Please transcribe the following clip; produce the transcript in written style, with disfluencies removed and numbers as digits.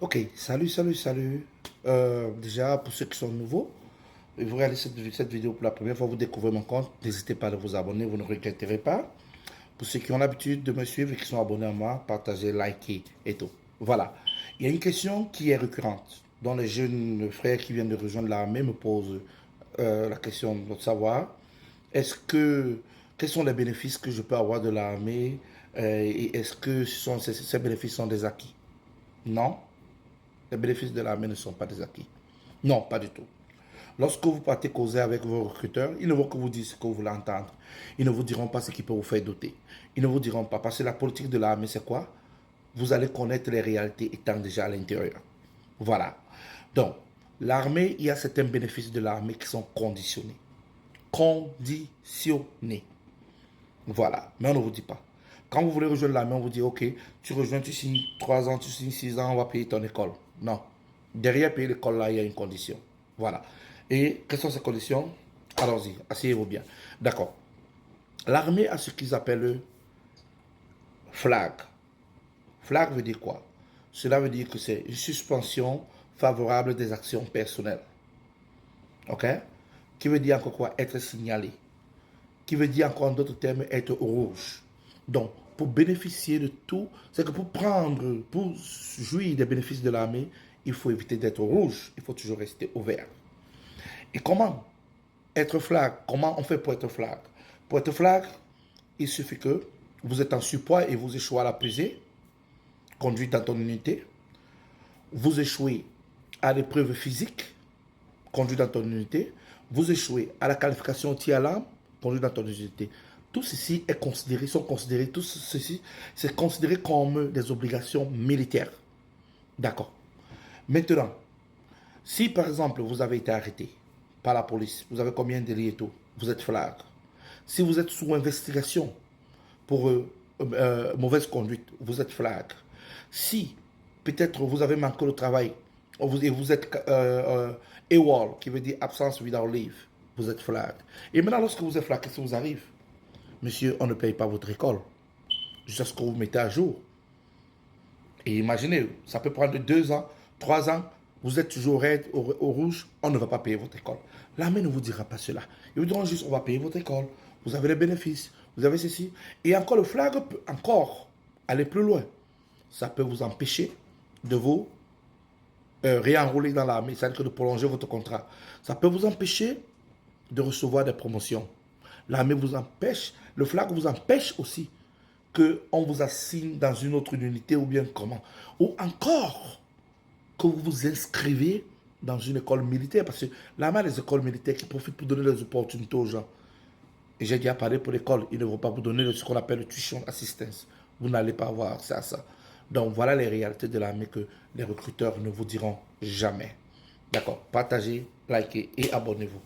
Ok, salut. Déjà, pour ceux qui sont nouveaux, et vous regardez cette vidéo pour la première fois, vous découvrez mon compte, n'hésitez pas à vous abonner, vous ne regretterez pas. Pour ceux qui ont l'habitude de me suivre et qui sont abonnés à moi, partagez, likez et tout. Voilà. Il y a une question qui est récurrente, dont les jeunes frères qui viennent de rejoindre l'armée me posent la question de savoir quels sont les bénéfices que je peux avoir de l'armée et est-ce que ces bénéfices sont des acquis? Non. Les bénéfices de l'armée ne sont pas des acquis. Non, pas du tout. Lorsque vous partez causer avec vos recruteurs, ils ne vont que vous dire ce que vous voulez entendre. Ils ne vous diront pas ce qui peut vous faire douter. Ils ne vous diront pas, parce que la politique de l'armée, c'est quoi? Vous allez connaître les réalités étant déjà à l'intérieur. Voilà. Donc, l'armée, il y a certains bénéfices de l'armée qui sont conditionnés. Conditionnés. Voilà. Mais on ne vous dit pas. Quand vous voulez rejoindre l'armée, on vous dit, OK, tu rejoins, tu signes 3 ans, tu signes 6 ans, on va payer ton école. Non. Derrière payer l'école, là, il y a une condition. Voilà. Et quelles sont ces conditions? Allons-y, asseyez-vous bien. D'accord. L'armée a ce qu'ils appellent le flag. Flag veut dire quoi? Cela veut dire que c'est une suspension favorable des actions personnelles. OK? Qui veut dire encore quoi? Être signalé. Qui veut dire encore en d'autres termes être rouge. Donc, pour bénéficier de tout, c'est que pour jouir des bénéfices de l'armée, il faut éviter d'être rouge, il faut toujours rester au vert. Et comment être flag? Comment on fait pour être flag? Pour être flag, il suffit que vous êtes en surpoids et vous échouez à la pesée, conduite dans ton unité. Vous échouez à l'épreuve physique, conduite dans ton unité. Vous échouez à la qualification tir à l'arme, conduite dans ton unité. Tout ceci est considéré, tout ceci, c'est considéré comme des obligations militaires. D'accord. Maintenant, si par exemple vous avez été arrêté par la police, vous avez combien de délits et tout, vous êtes flag. Si vous êtes sous investigation pour mauvaise conduite, vous êtes flag. Si peut-être vous avez manqué le travail et vous êtes AWOL, qui veut dire absence without leave, vous êtes flag. Et maintenant, lorsque vous êtes flag, qu'est-ce qui vous arrive? Monsieur, on ne paye pas votre école jusqu'à ce que vous mettez à jour. Et imaginez, ça peut prendre 2 ans, 3 ans, vous êtes toujours au rouge, on ne va pas payer votre école. L'armée ne vous dira pas cela. Ils vous diront juste, on va payer votre école, vous avez les bénéfices, vous avez ceci. Et encore, le flag peut encore aller plus loin. Ça peut vous empêcher de vous réenrôler dans l'armée, c'est-à-dire que de prolonger votre contrat. Ça peut vous empêcher de recevoir des promotions. L'armée vous empêche, le flag vous empêche aussi qu'on vous assigne dans une autre unité ou bien comment. Ou encore, que vous vous inscrivez dans une école militaire. Parce que l'armée a des écoles militaires qui profitent pour donner des opportunités aux gens. Et j'ai déjà parlé pour l'école. Ils ne vont pas vous donner ce qu'on appelle le tuition assistance. Vous n'allez pas avoir accès à ça. Donc voilà les réalités de l'armée que les recruteurs ne vous diront jamais. D'accord. Partagez, likez et abonnez-vous.